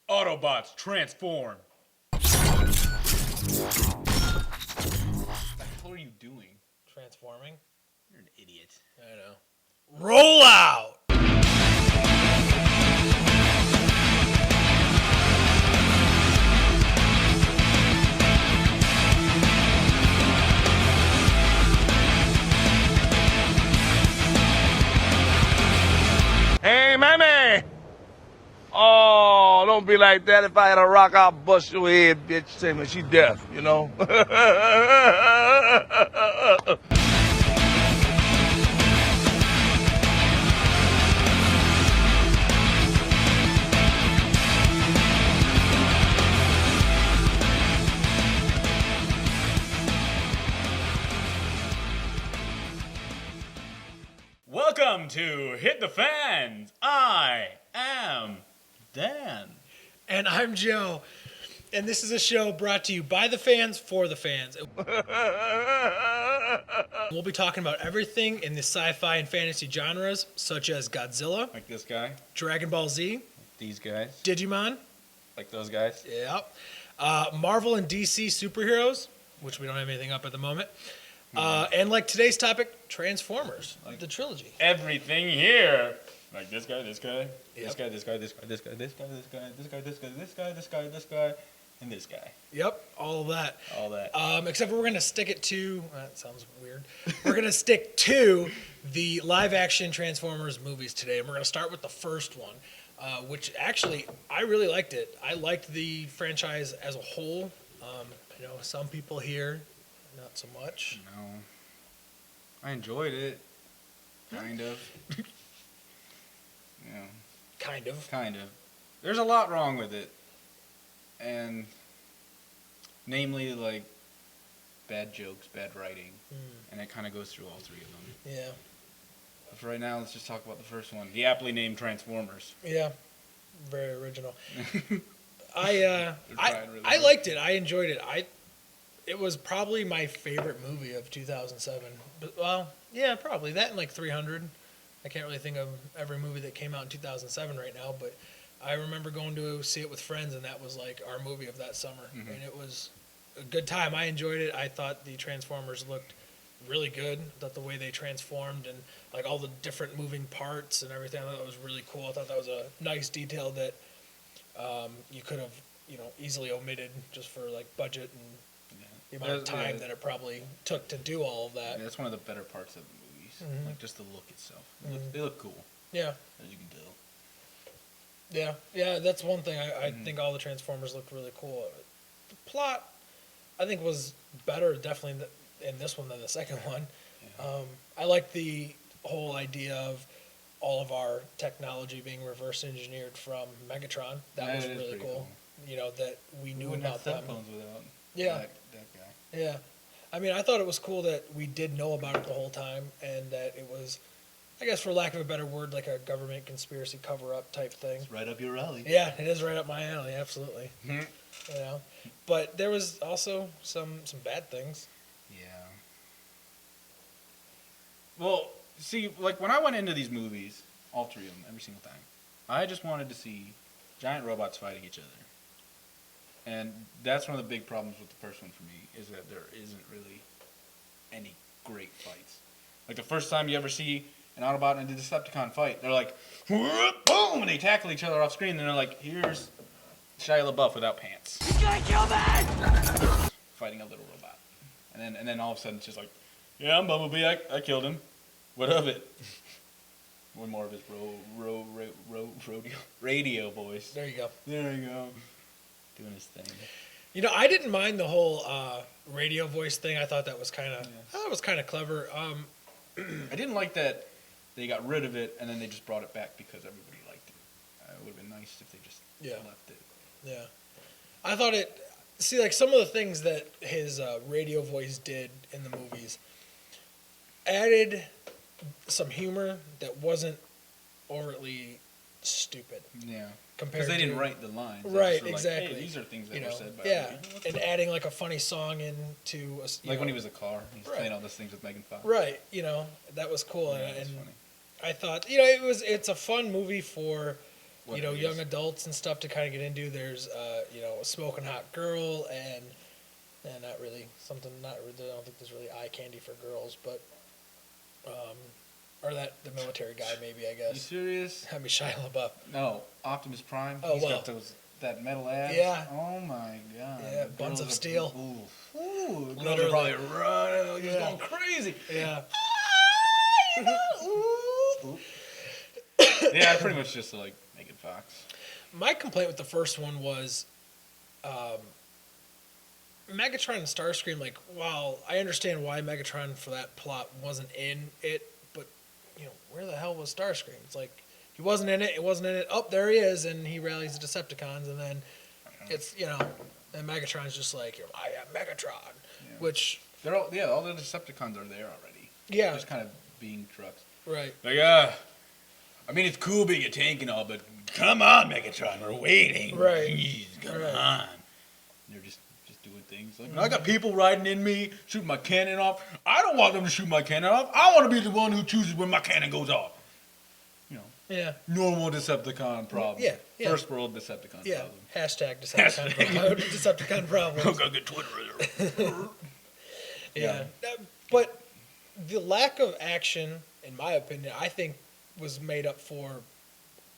Autobots transform. What are you doing? Transforming. You're an idiot. I know. Roll out! Hey, mammy! Oh, don't be like that. If I had a rock, I'll bust your head, bitch. Say, man, she deaf, you know? Welcome to Hit the Fans. I am Dan. And I'm Joe. And this is a show brought to you by the fans for the fans. We'll be talking about everything in the sci-fi and fantasy genres, such as Godzilla, Like this guy. Dragon Ball Z, These guys. Digimon, Like those guys. yep, Marvel and DC superheroes, which we don't have anything up at the moment, and like today's topic, Transformers, Like- the trilogy. Everything here. Like this guy, this guy, this Yep. guy, this guy, this guy, this guy, this guy, this guy, this guy, this guy, this guy, this guy, this guy, and this guy. Yep, all of that. All that. Except for we're going to stick it to, that sounds weird. We're going to stick to the live action Transformers movies today. And we're going to start with the first one, which actually, I really liked it. I liked the franchise as a whole. I know some people here, not so much. No. I enjoyed it. Kind of. Yeah. Kind of. Kind of. There's a lot wrong with it. And namely, like, bad jokes, bad writing. And it kind of goes through all three of them. Yeah. But for right now, let's just talk about the first one. The aptly named Transformers. Yeah. Very original. They're trying really I hard. liked it. I enjoyed it. It was probably my favorite movie of 2007. But, well, yeah, probably that and like 300. I can't really think of every movie that came out in 2007 right now, but I remember going to see it with friends, and that was like our movie of that summer, and it was a good time. I enjoyed it. I thought the Transformers looked really good. I thought the way they transformed and like all the different moving parts and everything, I thought that was really cool. I thought that was a nice detail that you could have, easily omitted just for like budget and the amount of time that it probably took to do all of that. Yeah, that's one of the better parts of the movies. Like, just the look itself. They look cool, Yeah, as you can tell. yeah. That's one thing. I think all the Transformers looked really cool. The plot, I think, was better definitely in this one than the second one. Yeah. I like the whole idea of all of our technology being reverse engineered from Megatron. That was is really pretty cool. That we knew wouldn't have about them. cell phones without Yeah. that guy. Yeah. I mean, I thought it was cool that we did know about it the whole time and that it was, I guess for lack of a better word, like a government conspiracy cover-up type thing. It's right up your alley. Yeah, it is right up my alley, absolutely. Mhm. But there was also some bad things. Yeah. Well, see, like when I went into these movies, all three of them, every single time, I just wanted to see giant robots fighting each other. And that's one of the big problems with the first one for me, is that there isn't really any great fights. Like the first time you ever see an Autobot and a Decepticon fight, they're like, boom, and they tackle each other off screen, and they're like, here's Shia LaBeouf without pants. He's gonna kill me! Fighting a little robot. And then all of a sudden it's just like, yeah, I'm Bumblebee, I killed him. What of it? One more of his radio voice. There you go. There you go. Doing his thing. I didn't mind the whole radio voice thing. I thought that was kind of clever. I didn't like that they got rid of it and then they just brought it back because everybody liked it. It would have been nice if they just left it. Yeah. I thought like some of the things that his radio voice did in the movies added some humor that wasn't overtly stupid. Yeah. Compared Because they didn't to- write the lines. They Right, just were like, exactly. hey, these are things that were said by yeah, other people. and adding like a funny song into Like when he was a car, he's Right. playing all those things with Megan Fox. right, that was cool, Yeah, and that's funny. I thought it's a fun movie for what you know, it young is. adults and stuff to kind of get into. There's, you know, a smoking hot girl and not really something. Not really. I don't think there's really eye candy for girls, but or that the military guy maybe I You guess. serious? I mean Shia LaBeouf. No, Optimus Prime. Oh, He's well. got that metal abs. Yeah. Oh my god. Yeah, The buns of girls are- steel. Ooh. Ooh. Girls Literally. are probably running, just Yeah. going crazy. Yeah. Ooh. Yeah, pretty much just like Megan Fox. My complaint with the first one was Megatron and Starscream, like, while I understand why Megatron for that plot wasn't in it, but, you know, where the hell was Starscream? It's like, he wasn't in it, it wasn't in it. Oh, there he is, and he rallies the Decepticons, and then it's, you know, and Megatron's just like, I am Megatron, Yeah. which, They're all all the Decepticons are there already. yeah, Just kind of being trucks. right. Like, I mean, it's cool being a tank and all, but come on, Megatron, we're waiting. Right. Jeez, come Right. on. They're just doing things. Like, I got people riding in me, shooting my cannon off. I don't want them to shoot my cannon off. I want to be the one who chooses when my cannon goes off. You know, Yeah, normal Decepticon problem. Yeah, yeah. First world Decepticon yeah. problem. Hashtag Decepticon, Decepticon problems. Go get Twitter. Yeah. But the lack of action, in my opinion, I think was made up for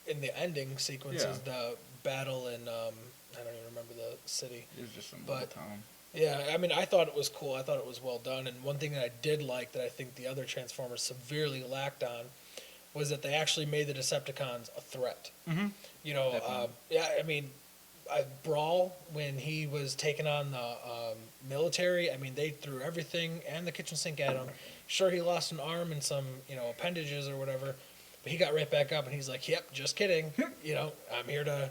in the ending sequences, the battle in, I don't even remember the city. It was just some But- little town. Yeah, I mean, I thought it was cool. I thought it was well done. And one thing that I did like that I think the other Transformers severely lacked on was that they actually made the Decepticons a threat. Mhm. You know, Definitely. yeah, I mean, Brawl, when he was taking on the military, I mean, they threw everything and the kitchen sink at him. Sure, he lost an arm and some, you know, appendages or whatever, but he got right back up and he's like, yep, just kidding. You know, I'm here to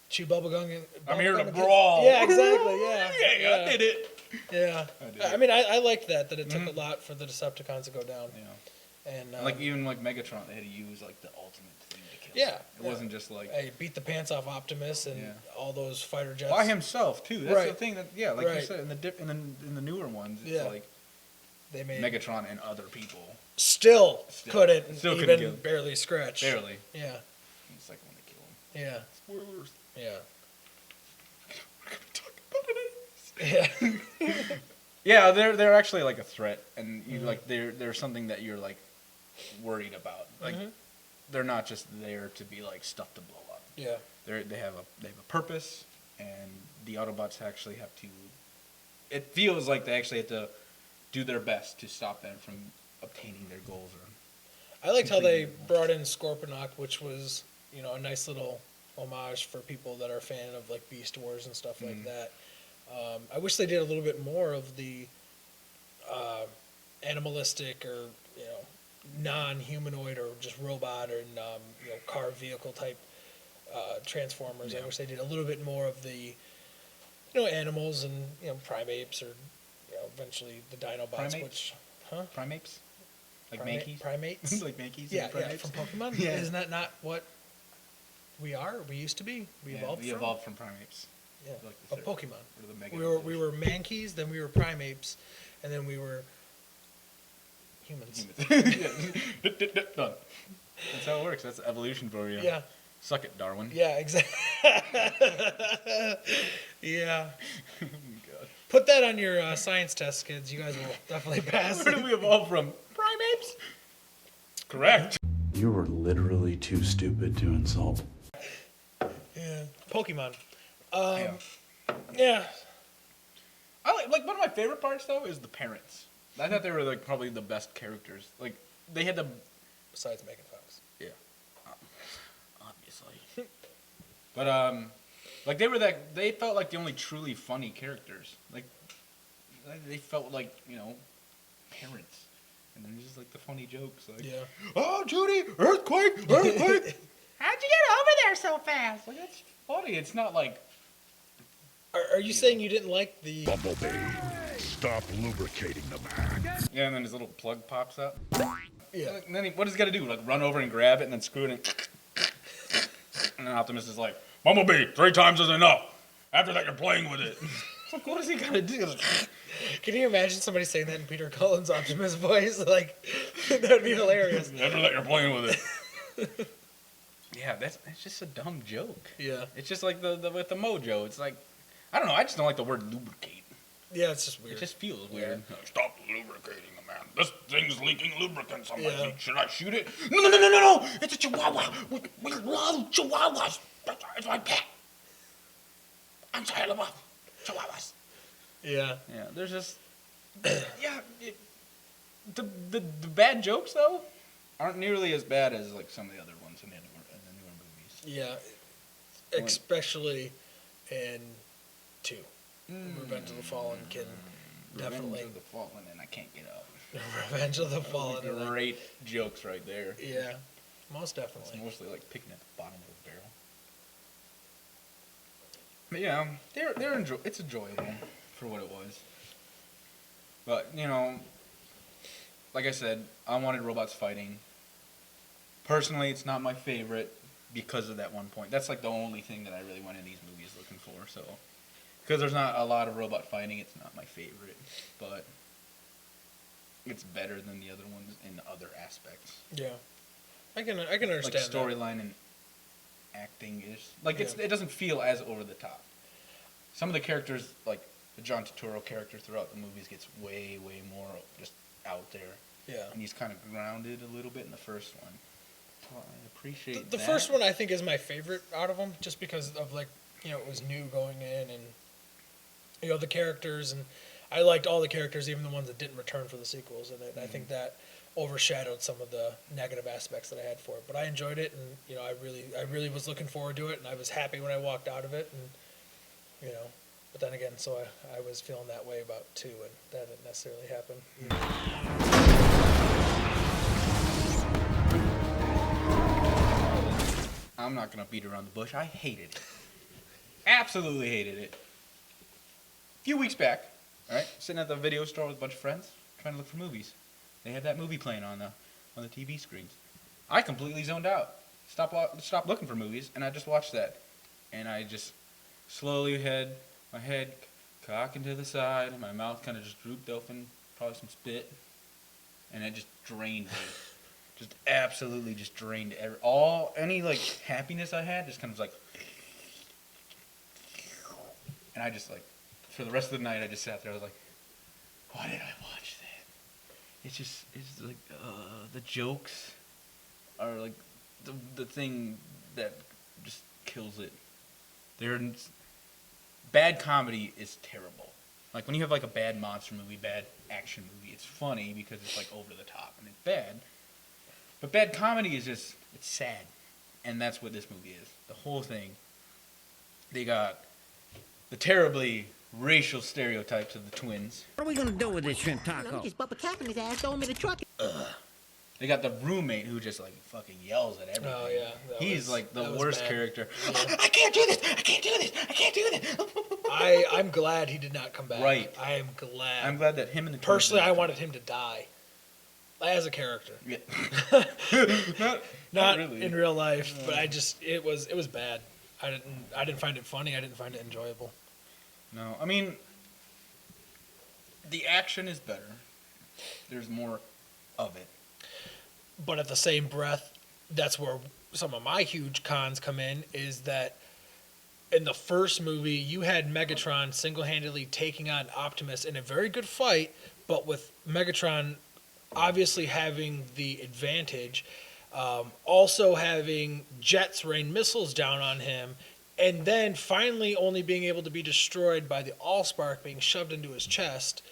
chew bubblegum. I'm here to and brawl. Yeah, exactly, yeah. Yeah, I did it. Yeah. I did. I mean, I liked that it took a lot for the Decepticons to go down. Yeah. And Like even like Megatron, they had to use like the ultimate thing to kill. Yeah, him. It yeah. wasn't just like hey, beat the pants off Optimus and Yeah. all those fighter jets. by himself too. That's the Right. thing that like you Right. said in the newer ones, it's Yeah. like They made Megatron and other people still couldn't Still even couldn't kill him. barely scratch. barely. Yeah, It's like when they kill him. yeah, Spoilers. yeah, yeah. Yeah, they're actually like a threat, and you like they're something that you're like worried about. Like they're not just there to be like stuff to blow up. Yeah. They have a purpose, and the Autobots actually have to. It feels like they actually have to do their best to stop them from obtaining their goals. Or I liked how they brought in Scorponok, which was, you know, a nice little homage for people that are a fan of like Beast Wars and stuff like that. I wish they did a little bit more of the animalistic or, you know, non-humanoid or just robot or you know, car vehicle type Transformers. Yeah. I wish they did a little bit more of the, you know, animals and, you know, primates or, you know, eventually the Dinobots, Primates? which, primates, like Primate- Mankeys, primates. like Mankeys. Yeah, and yeah, primates. from Pokemon. Yeah. Isn't that not what we are? We used to be. We Yeah, evolved we from. evolved from primates. Yeah, like the a third- Pokemon. Or the mega We were Mankeys, then we were primates, and then we were humans. Done. That's how it works. That's evolution for you. Yeah, Suck it, Darwin. yeah, exactly. yeah. Oh my God. Put that on your science test, kids. You guys will definitely pass. Where did we evolve from? Primates. Correct. You were literally too stupid to insult. Yeah. Pokemon. Yeah. Yeah. I like one of my favorite parts though is the parents. I thought they were like probably the best characters. Like they had the Besides Megan Fox. yeah, obviously. But like they felt like the only truly funny characters. Like they felt like, you know, parents. And they're just like the funny jokes. Like, Yeah. oh, Judy, earthquake. How'd you get over there so fast? Like that's funny. It's not like Are you saying you didn't like the? Bumblebee, stop lubricating the back. yeah, and then his little plug pops up. Yeah. And then what does he got to do? Like run over and grab it and then screw it in. And then Optimus is like, Bumblebee, 3 times is enough. After that, you're playing with it. Like, what does he got to do? Can you imagine somebody saying that in Peter Cullen's Optimus voice? Like, that would be hilarious. After that, you're playing with it. Yeah, Yeah, it's just a dumb joke. Yeah. It's just like the with the mojo. It's like, I don't know. I just don't like the word lubricate. Yeah, it's just weird. It just feels weird. Stop lubricating the man. This thing's leaking lubricant. Somebody, Yeah. should I shoot it? No! It's a chihuahua. We love chihuahuas. It's my pet. I'm sorry, I love chihuahuas. Yeah. Yeah, there's just the bad jokes though aren't nearly as bad as like some of the other ones in the newer movies. Yeah. Especially in 2. Revenge of the Fallen can definitely. Revenge of the Fallen, and I can't get up. Revenge of the Fallen. Great jokes right there. Yeah, most It's definitely. mostly like picking at the bottom of a barrel. But yeah, it's enjoyable for what it was. But you know, like I said, I wanted robots fighting. Personally, it's not my favorite because of that one point. That's like the only thing that I really went in these movies looking for. So, because there's not a lot of robot fighting, it's not my favorite. But it's better than the other ones in other aspects. Yeah, I can understand Like that. storyline and acting is like it doesn't feel as over the top. Some of the characters, like the John Turturro character throughout the movies, gets way more just out there. Yeah. And he's kind of grounded a little bit in the first one. So I appreciate The that. first one I think is my favorite out of them, just because of like, you know, it was new going in, and you know the characters, and I liked all the characters, even the ones that didn't return for the sequels, and I think that overshadowed some of the negative aspects that I had for it. But I enjoyed it, and you know, I really was looking forward to it, and I was happy when I walked out of it, and you know, but then again, so I was feeling that way about 2, and that didn't necessarily happen. I'm not going to beat around the bush. I hated it. Absolutely hated it. A few weeks back, all right, sitting at the video store with a bunch of friends, trying to look for movies. They had that movie playing on the TV screens. I completely zoned out. Stopped looking for movies, and I just watched that. And I just slowly had my head cocking to the side, and my mouth kind of just drooped open, probably some spit, and it just drained me. Just absolutely just drained any like happiness I had, just kind of like, and I just like, for the rest of the night, I just sat there. I was like, why did I watch that? It's like the jokes are like the thing that just kills it. Bad comedy is terrible. Like when you have like a bad monster movie, bad action movie, it's funny because it's like over the top and it's bad. But bad comedy is it's sad. And that's what this movie is. The whole thing. They got the terribly racial stereotypes of the twins. What are we gonna do with this shrimp No, taco? he just bump a cap in his ass, throw him in the truck. They got the roommate who just like fucking yells at everything. Oh yeah, He's like the that was worst bad. character. Yeah. I can't do this. I can't do this. I can't do this. I'm glad he did not come back. Right. I am glad. I'm glad that him and the twins Personally, I didn't- wanted him to die as a character, Yeah. not really. in real life. But it was bad. I didn't find it funny. I didn't find it enjoyable. No, I mean, the action is better. There's more of it. But at the same breath, that's where some of my huge cons come in, is that in the first movie, you had Megatron single-handedly taking on Optimus in a very good fight, but with Megatron obviously having the advantage, also having jets rain missiles down on him, and then finally only being able to be destroyed by the Allspark being shoved into his chest.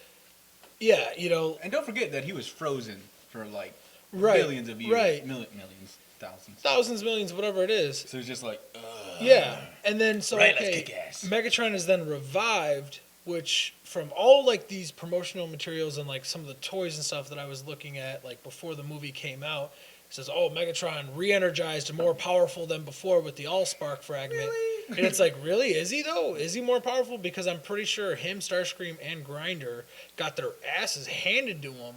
Yeah, you know, And don't forget that he was frozen for like Right, billions of years. right. Millions, thousands. thousands, millions, whatever it is. So it's just like, Yeah, and then so Right, let's okay, kick ass. Megatron is then revived, which from all like these promotional materials and like some of the toys and stuff that I was looking at like before the movie came out, it says, "Oh, Megatron re-energized and more powerful than before with the Allspark fragment." Really? And it's like, really? Is he though? Is he more powerful? Because I'm pretty sure him, Starscream, and Grinder got their asses handed to them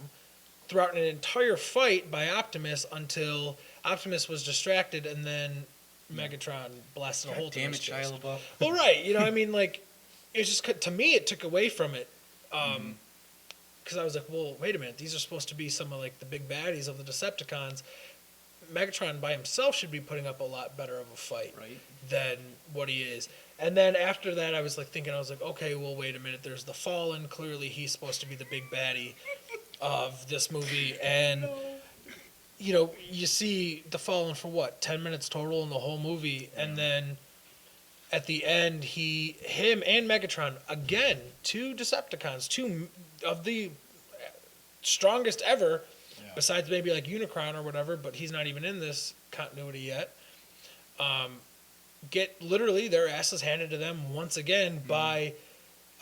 throughout an entire fight by Optimus until Optimus was distracted and then Megatron blasted a hole God through damn his it, chest. Shia LaBeouf. Well, right. You know, I mean, like, it's just, to me, it took away from it. Because I was like, well, wait a minute. These are supposed to be some of, like, the big baddies of the Decepticons. Megatron by himself should be putting up a lot better of a fight Right. than what he is. And then after that, I was like thinking, I was like, okay, well, wait a minute. There's the Fallen. Clearly, he's supposed to be the big baddie of this movie, and you know, you see the Fallen for what, 10 minutes total in the whole movie, and then at the end, him and Megatron, again, two Decepticons, two of the strongest ever, besides maybe like Unicron or whatever, but he's not even in this continuity yet, get literally their asses handed to them once again by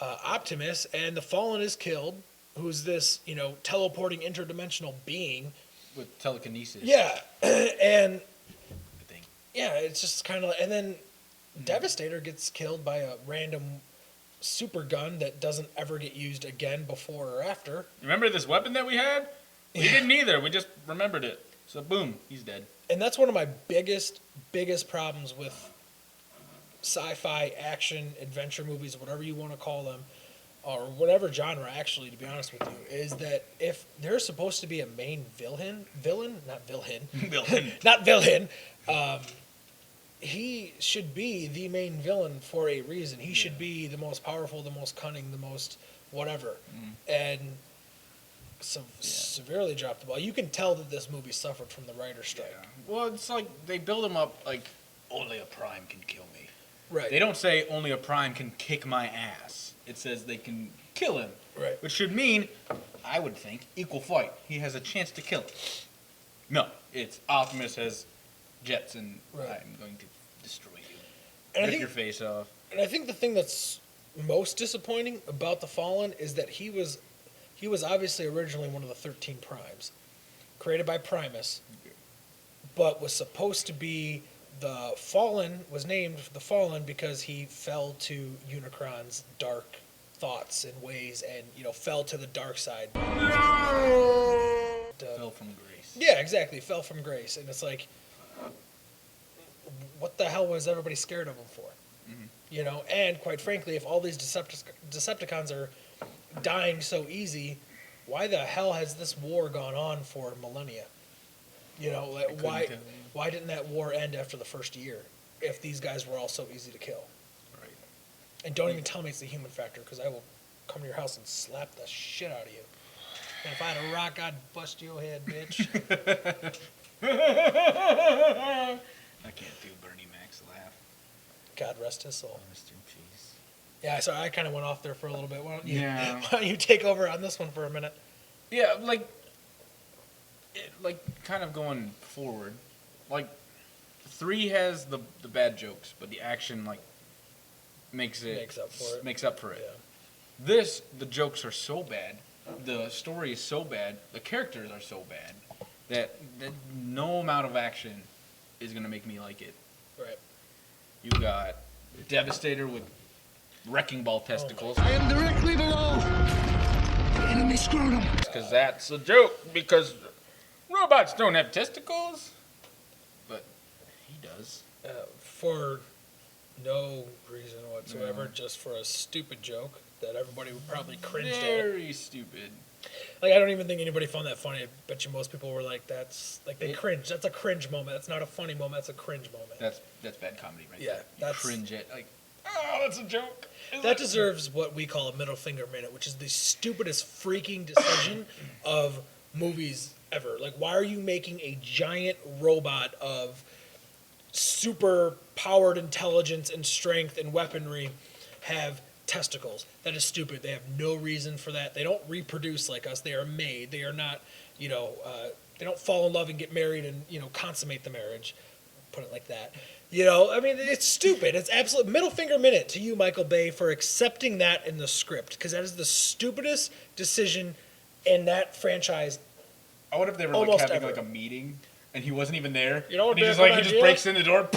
Optimus, and the Fallen is killed, who's this, you know, teleporting interdimensional being. With telekinesis. Yeah, and Good thing. yeah, it's just kind of, and then Devastator gets killed by a random super gun that doesn't ever get used again before or after. Remember this weapon that we had? We didn't either. We just remembered it. So boom, he's dead. And that's one of my biggest problems with sci-fi, action, adventure movies, whatever you want to call them, or whatever genre, actually, to be honest with you, is that if there's supposed to be a main villain, he should be the main villain for a reason. He should be the most powerful, the most cunning, the most whatever. And severely dropped the ball. You can tell that this movie suffered from the writer's strike. Well, it's like they build him up like only a prime can kill me. Right. They don't say only a prime can kick my ass. It says they can kill him. Right. Which should mean, I would think, equal fight. He has a chance to kill him. No, it's Optimus has jets and Right. I'm going to destroy you. And I Rip think- your face off. And I think the thing that's most disappointing about the Fallen is that he was obviously originally one of the 13 primes, created by Primus, but was supposed to be the Fallen, was named the Fallen because he fell to Unicron's dark thoughts and ways and, you know, fell to the dark side. Fell from grace. Yeah, exactly, fell from grace. And it's like, what the hell was everybody scared of him for? You know, and quite frankly, if all these Decepticons are dying so easy, why the hell has this war gone on for millennia? You know, like, couldn't why tell you. why didn't that war end after the first year if these guys were all so easy to kill? Right. And don't even tell me it's the human factor, because I will come to your house and slap the shit out of you. And if I had a rock, I'd bust your head, bitch. I can't do Bernie Mac's laugh. God rest his soul. Rest in peace. Yeah, so I kind of went off there for a little bit. Why don't you, Yeah. why don't you take over on this one for a minute? Yeah, like kind of going forward, like 3 has the bad jokes, but the action like makes up for it. Yeah. This, the jokes are so bad, the story is so bad, the characters are so bad that no amount of action is gonna make me like it. Right. You got Devastator with wrecking ball testicles. I am directly below the enemy scrotum. Because that's a joke, because robots don't have testicles. But he does. For no reason whatsoever, just for a stupid joke that everybody would probably cringe at. Very stupid. Like, I don't even think anybody found that funny. I bet you most people were like, that's, like, they cringe. That's a cringe moment. That's not a funny moment. That's a cringe moment. That's bad comedy right Yeah, there. You that's- cringe at, like, oh, that's a joke. That deserves what we call a middle finger minute, which is the stupidest freaking decision of movies ever. Like, why are you making a giant robot of super powered intelligence and strength and weaponry have testicles? That is stupid. They have no reason for that. They don't reproduce like us. They are made. They are not, you know, they don't fall in love and get married and, you know, consummate the marriage. Put it like that. You know, I mean, it's stupid. It's absolute middle finger minute to you, Michael Bay, for accepting that in the script, because that is the stupidest decision in that franchise. I wonder if they were Almost like having ever. like a meeting and he wasn't even there. You know what And he would just be a like good he just idea? breaks in the door.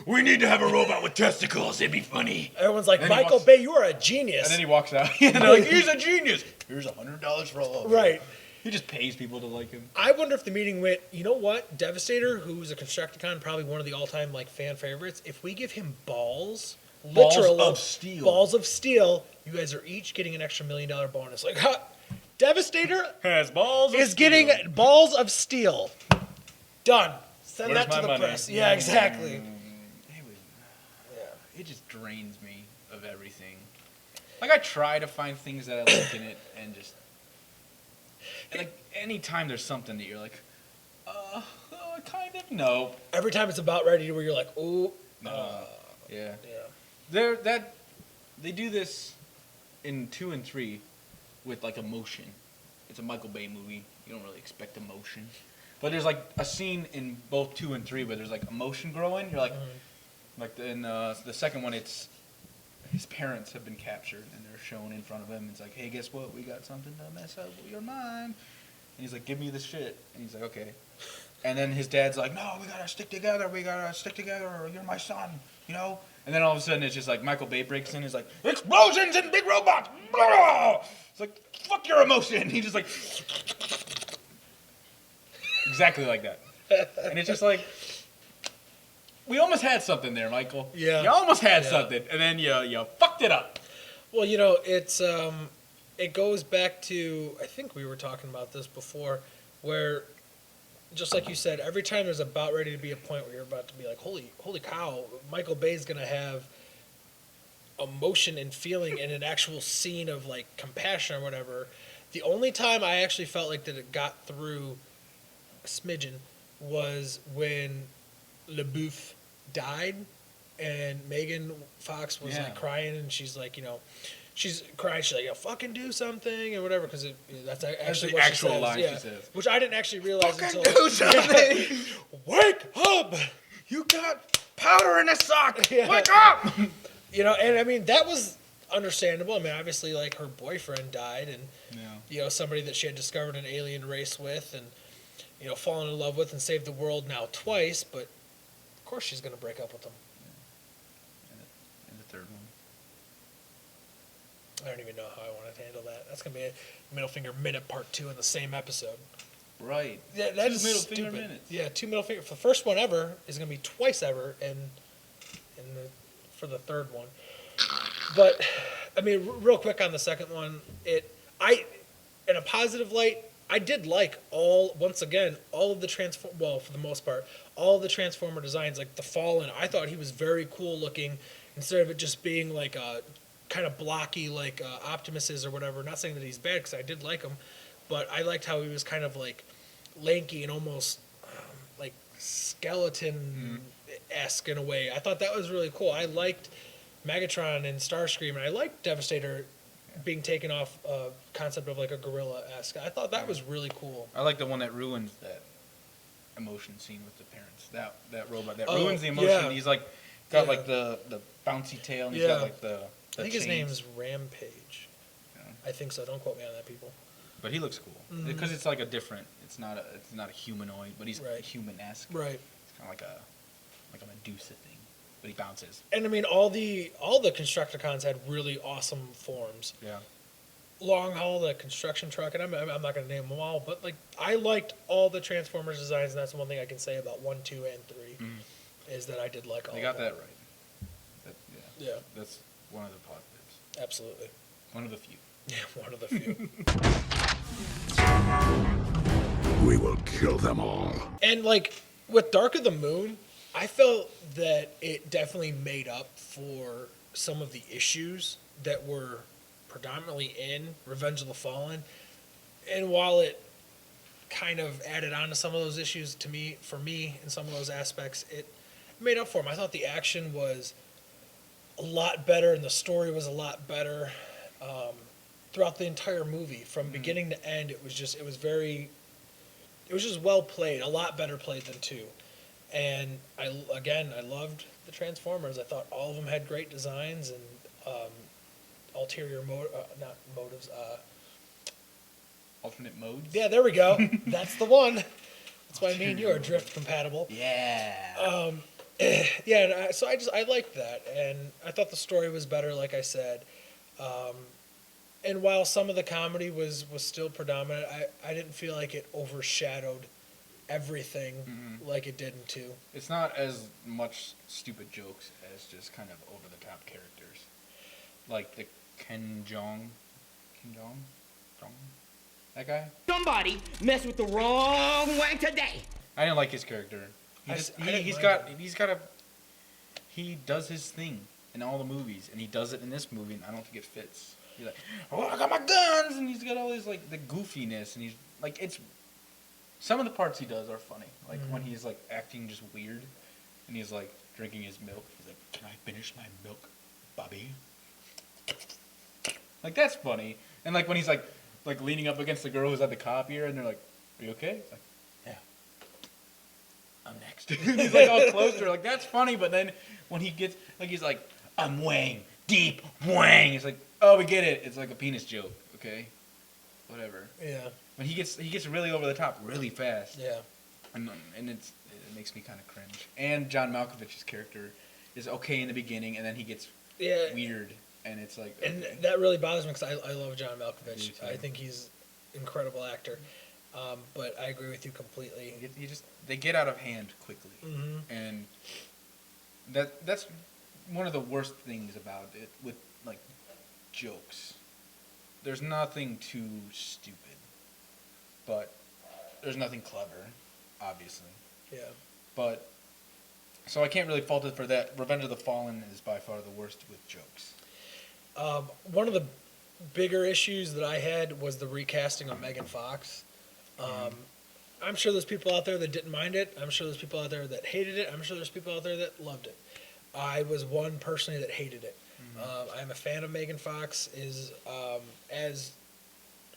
We need to have a robot with testicles. It'd be funny. Everyone's like, And then he Michael walks- Bay, you are a genius. And then he walks out. And they're like, he's a genius. Here's $100 for all of you. Right. He just pays people to like him. I wonder if the meeting went, you know what, Devastator, who's a Constructicon, probably one of the all-time like fan favorites, if we give him balls of steel. balls of steel, you guys are each getting an extra $1 million bonus. Like, huh, Devastator Has balls. is getting balls of steel. Done. Send Where's that to my the money? press. Yeah, exactly. It just drains me of everything. Like, I try to find things that I like in it, and just... And like, anytime there's something that you're like, kind of, no. Every time it's about ready where you're like, ooh. Yeah. Yeah. They do this in 2 and 3 with, like, emotion. It's a Michael Bay movie. You don't really expect emotion. But there's, like, a scene in both 2 and 3 where there's, like, emotion growing. You're like... Like, in the second one, it's... His parents have been captured, and they're shown in front of him. It's like, hey, guess what? We got something to mess up your mind. And he's like, give me this shit. And he's like, okay. And then his dad's like, no, we gotta stick together. We gotta stick together, or you're my son, you know? And then all of a sudden, it's just like Michael Bay breaks in. He's like, explosions and big robots. Blah! It's like, fuck your emotion. He just like... Exactly like that. And it's just like... We almost had something there, Michael. Yeah. You almost had something, and then you fucked it up. Well, you know, it's it goes back to, I think we were talking about this before, where, just like you said, every time there's about ready to be a point where you're about to be like, holy cow, Michael Bay's gonna have emotion and feeling in an actual scene of like compassion or whatever. The only time I actually felt like that it got through a smidgen was when LaBeouf died, and Megan Fox was like crying, and she's like, you know, she's crying. She's like, "You fucking do something," or whatever, because that's actually what actual she says. line Yeah. she says. Which I didn't actually realize Fucking until do something. Wake up! You got powder in a sock. Yeah. Wake up! You know, and I mean that was understandable. I mean, obviously, like her boyfriend died, and you know, somebody that she had discovered an alien race with, and you know, fallen in love with, and saved the world now twice. But of course, she's gonna break up with him. And the third one. I don't even know how I want to handle that. That's gonna be a middle finger minute part 2 in the same episode. Right. Yeah, that is middle stupid. finger minutes. Yeah, 2 middle finger. For the first one ever is gonna be twice ever, for the third one. But I mean, real quick on the second one, in a positive light, I did like all of the well, for the most part, all of the Transformer designs, like the Fallen. I thought he was very cool looking, instead of it just being like a kind of blocky like Optimus is or whatever. Not saying that he's bad, because I did like him, but I liked how he was kind of like lanky and almost like skeleton-esque in a way. I thought that was really cool. I liked Megatron and Starscream, and I liked Devastator being taken off concept of like a gorilla-esque. I thought that was really cool. I like the one that ruins that emotion scene with the parents. That robot that ruins the emotion. Yeah. He's like got like the bouncy tail, and he's got like the I think chains. his name's Rampage. Yeah. I think so. Don't quote me on that, people. But he looks cool because it's like a different. It's not a humanoid, but he's Right. human-esque. Right. It's kind of like a Medusa thing, but he bounces. And I mean, all the Constructicons had really awesome forms. Yeah. Long Haul, the construction truck, and I'm not going to name them all, but like I liked all the Transformers designs, and that's the one thing I can say about 1, 2, and 3 is that I did like all. They got of them. that right. Yeah, That's one of the positives. absolutely. One of the few. Yeah, one of the few. We will kill them all. And like with Dark of the Moon, I felt that it definitely made up for some of the issues that were predominantly in Revenge of the Fallen. And while it kind of added on to some of those issues for me in some of those aspects, it made up for them. I thought the action was a lot better and the story was a lot better throughout the entire movie. From beginning to end, it was just well played, a lot better played than 2. And I loved the Transformers. I thought all of them had great designs and ulterior motives. Alternate modes. Yeah, there we go. That's the one. That's why me and you are drift compatible. Yeah. Yeah, and so I liked that, and I thought the story was better, like I said. And while some of the comedy was still predominant, I didn't feel like it overshadowed everything like it did in 2. It's not as much stupid jokes as just kind of over the top characters, like the Ken Jeong, that guy. Somebody messed with the wrong wank today. I didn't like his character He does his thing in all the movies, and he does it in this movie, and I don't think it fits. He's like, oh, I got my guns, and he's got all this like the goofiness, and he's like, it's some of the parts he does are funny, like when he's like acting just weird, and he's like drinking his milk. He's like, can I finish my milk, Bobby? Like that's funny, and like when he's like leaning up against the girl who's at the copier, and they're like, are you okay? It's like, yeah. I'm next. He's like all close to her, like that's funny. But then when he gets like he's like, I'm Wang, deep Wang. It's like, oh, we get it. It's like a penis joke, okay? Whatever. Yeah. When he gets really over the top really fast. Yeah. And it makes me kind of cringe. And John Malkovich's character is okay in the beginning, and then he gets weird, and it's like. Okay. And that really bothers me because I love John Malkovich. Me I too. think he's an incredible actor. But I agree with you completely. They get out of hand quickly, and that's one of the worst things about it with like jokes. There's nothing too stupid, but there's nothing clever, obviously. Yeah. But so I can't really fault it for that. Revenge of the Fallen is by far the worst with jokes. One of the bigger issues that I had was the recasting of Megan Fox. I'm sure there's people out there that didn't mind it. I'm sure there's people out there that hated it. I'm sure there's people out there that loved it. I was one personally that hated it. I'm a fan of Megan Fox as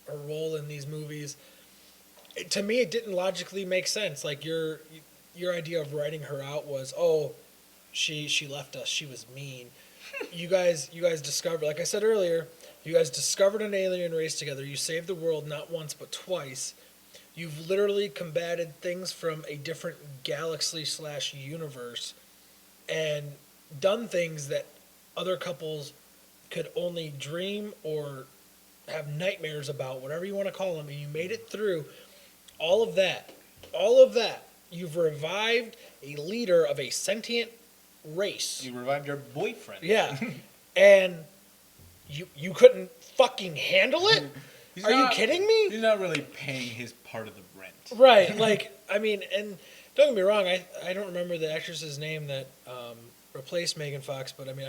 her role in these movies. To me, it didn't logically make sense. Like your idea of writing her out was, oh, she left us. She was mean. You guys discovered, like I said earlier, you guys discovered an alien race together. You saved the world not once but twice. You've literally combated things from a different galaxy/universe and done things that other couples could only dream or have nightmares about, whatever you want to call them, and you made it through all of that. You've revived a leader of a sentient race. You revived your boyfriend. Yeah. And you couldn't fucking handle it? Are you kidding me? He's not really paying his part of the rent. Right. Like, I mean, and don't get me wrong, I don't remember the actress's name that replaced Megan Fox, but I mean,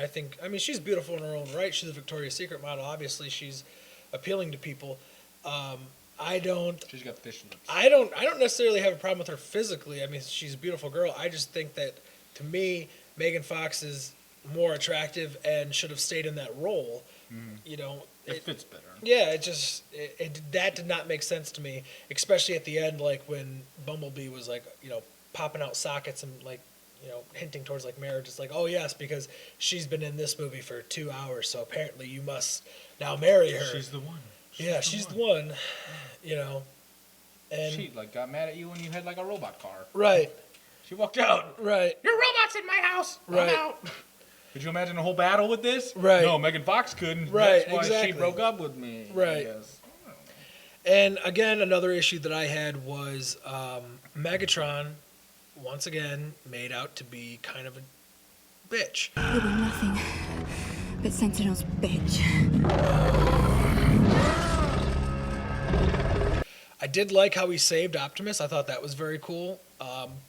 she's beautiful in her own right. She's a Victoria's Secret model. Obviously, she's appealing to people. She's got fish lips. I don't necessarily have a problem with her physically. I mean, she's a beautiful girl. I just think that, to me, Megan Fox is more attractive and should have stayed in that role. You know, it fits better. Yeah, that did not make sense to me, especially at the end, like when Bumblebee was like, you know, popping out sockets and like, you know, hinting towards like marriage. It's like, oh yes, because she's been in this movie for 2 hours, so apparently you must now marry her. She's the one. She's the one. You know, and she like got mad at you when you had like a robot car. Right. She walked out. Right. Your robot's in my house. Right. I'm out. Could you imagine a whole battle with this? Right. No, Megan Fox couldn't. Right. That's why exactly. she broke up with me. Right. And again, another issue that I had was Megatron, once again, made out to be kind of a bitch. You'll be nothing but Sentinel's bitch. I did like how he saved Optimus. I thought that was very cool.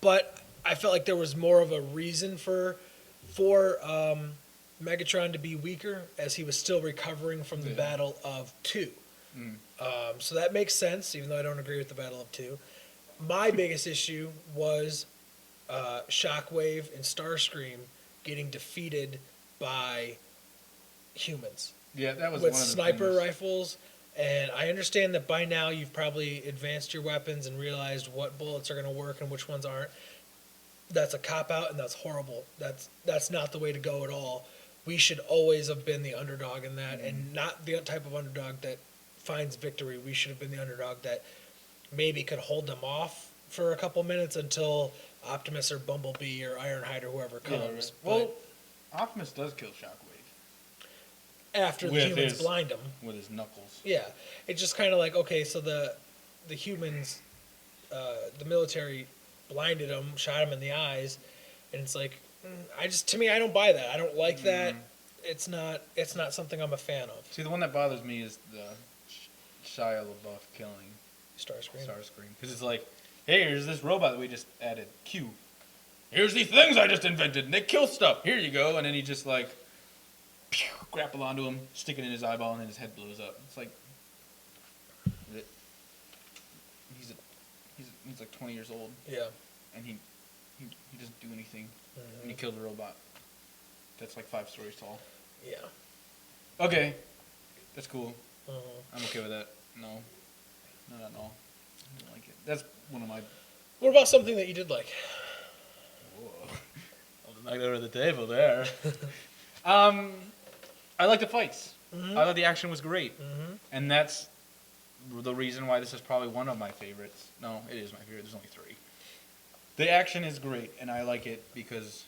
But I felt like there was more of a reason for Megatron to be weaker, as he was still recovering from the Battle of 2. So that makes sense, even though I don't agree with the Battle of 2. My biggest issue was Shockwave and Starscream getting defeated by humans. Yeah, that was with one of the sniper things. rifles. And I understand that by now you've probably advanced your weapons and realized what bullets are going to work and which ones aren't. That's a cop-out, and that's horrible. That's not the way to go at all. We should always have been the underdog in that, and not the type of underdog that finds victory. We should have been the underdog that maybe could hold them off for a couple minutes until Optimus or Bumblebee or Ironhide or whoever comes. Yeah, right. Well, Optimus does kill Shockwave. After the humans blind him. With his knuckles. Yeah. It's just kind of like, okay, so the humans, the military blinded him, shot him in the eyes, and it's like, to me, I don't buy that. I don't like that. It's not something I'm a fan of. See, the one that bothers me is the Shia LaBeouf killing Starscream. Because it's like, hey, here's this robot that we just added, Q. here's these things I just invented, and they kill stuff. Here you go. And then he just like grapple onto him, stick it in his eyeball, and then his head blows up. It's like he's like 20 years old. Yeah. And he doesn't do anything. And he killed a robot that's like 5 stories tall. Yeah. Okay, that's cool. Uh-huh. I'm okay with that. No, not at all. I don't like it. That's one of my. What about something that you did like? Whoa. I'll knock that over the table there. I like the fights. Mm-hmm. I thought the action was great, Mm-hmm. and that's the reason why this is probably one of my favorites. No, it is my favorite. There's only 3. The action is great, and I like it because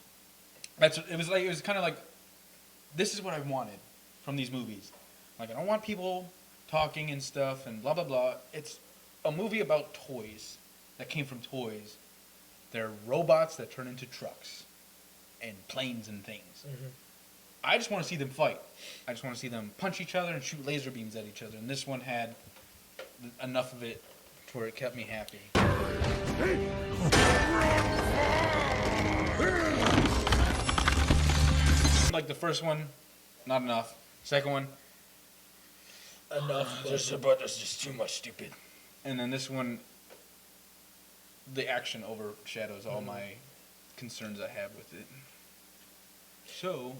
it was kind of like this is what I wanted from these movies. Like, I don't want people talking and stuff and blah blah blah. It's a movie about toys that came from toys. They're robots that turn into trucks and planes and things. Mm-hmm. I just want to see them fight. I just want to see them punch each other and shoot laser beams at each other. And this one had enough of it to where it kept me happy. Like the first one, not enough. Second one, Enough. there's just too much stupid. And then this one, the action overshadows all my concerns I have with it. So,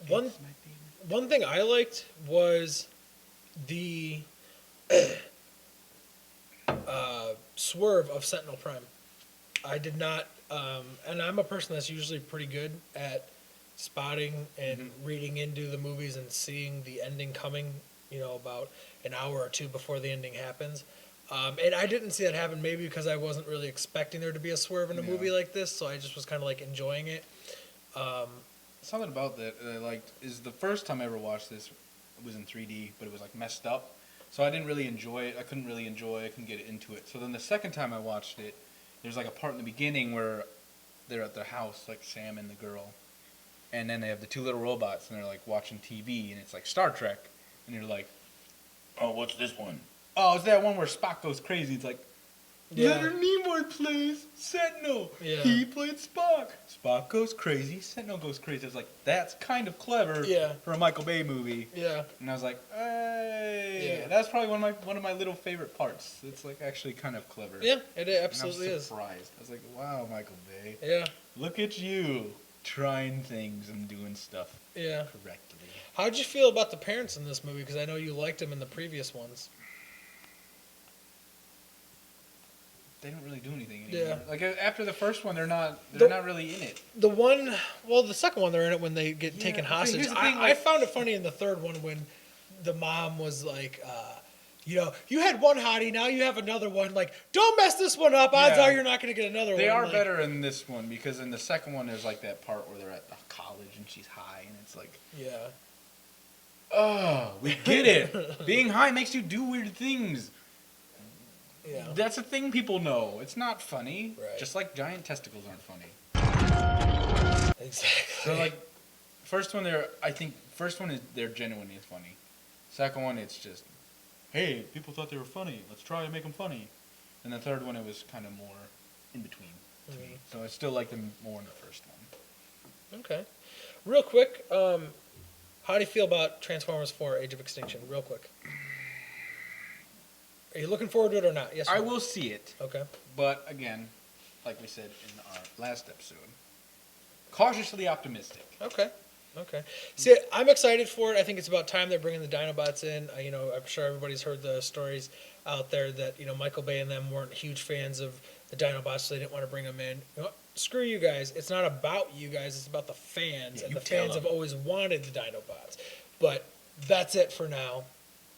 One it's my favorite. one thing I liked was the swerve of Sentinel Prime. I did not, and I'm a person that's usually pretty good at spotting and reading into the movies and seeing the ending coming, about an hour or 2 before the ending happens. And I didn't see that happen, maybe because I wasn't really expecting there to be a swerve in a movie like this, so I just was kind of like enjoying it. Something about that I liked is the first time I ever watched this, it was in 3D, but it was like messed up. So I didn't really enjoy it. I couldn't get into it. So then the second time I watched it, there's like a part in the beginning where they're at their house, like Sam and the girl. And then they have the 2 little robots and they're like watching TV and it's like Star Trek. And you're like, oh, what's this one? Oh, it's that one where Spock goes crazy. It's like, Leonard Nimoy plays Sentinel. Yeah. He played Spock. Spock goes crazy. Sentinel goes crazy. I was like, that's kind of clever for a Michael Bay movie. Yeah. And I was like, hey. Yeah. That's probably one of my little favorite parts. It's like actually kind of clever. Yeah, it And absolutely I was is. surprised. I was like, wow, Michael Bay. Yeah. Look at you trying things and doing stuff Yeah. correctly. How'd you feel about the parents in this movie? Because I know you liked them in the previous ones. They don't really do anything anymore. Yeah. Like after the first one, they're not really in it. The second one, they're in it when they get taken okay, hostage. here's the thing, I found it funny in the third one when the mom was like, you had one hottie, now you have another one. Like, don't mess this one up. Odds Yeah. are you're not going to get another They one. are Like, better in this one because in the second one, there's like that part where they're at the college and she's high and it's like, Yeah. oh, we get it. Being high makes you do weird things. Yeah. That's a thing people know. It's not funny. Right. Just like giant testicles aren't funny. Exactly. So like, first one they're genuinely funny. Second one it's just, hey, people thought they were funny. Let's try to make them funny. And the third one it was kind of more in between to me. So I still like them more in the first one. Okay. Real quick, how do you feel about Transformers 4 Age of Extinction? Real quick. Are you looking forward to it or not? Yes or I no? will see it, Okay. but again, like we said in our last episode, cautiously optimistic. Okay. See, I'm excited for it. I think it's about time they're bringing the Dinobots in. I'm sure everybody's heard the stories out there that, Michael Bay and them weren't huge fans of the Dinobots, so they didn't want to bring them in. You know what? Screw you guys. It's not about you guys. It's about the fans. Yeah, and you the tell fans them. have always wanted the Dinobots. But that's it for now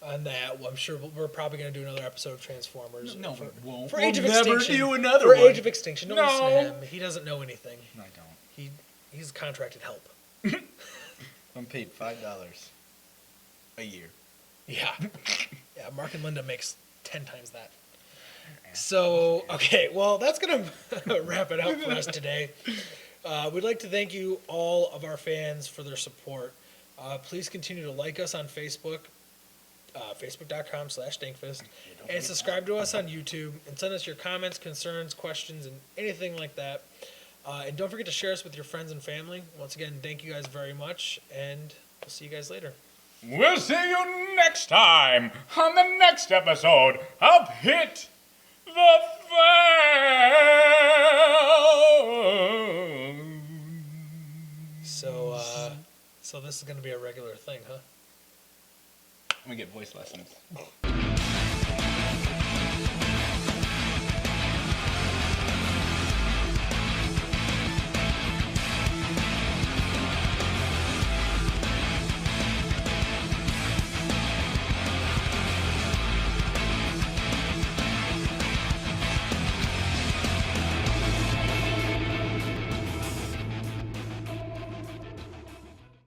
on that. Well, I'm sure we're probably going to do another episode of Transformers. No, we won't. For We'll Age of never Extinction. do another For one. Age of Extinction. Don't listen to him. He doesn't know anything. I don't. He's contracted help. I'm paid $5 a year. Yeah. Yeah, Mark and Linda makes 10 times that. So, okay, well, that's going to wrap it up for us today. We'd like to thank you, all of our fans, for their support. Please continue to like us on Facebook, facebook.com/Stinkfist, and subscribe to us on YouTube, and send us your comments, concerns, questions, and anything like that. And don't forget to share us with your friends and family. Once again, thank you guys very much, and we'll see you guys later. We'll see you next time on the next episode of Hit the Fan. So this is going to be a regular thing, huh? Let me get voice lessons.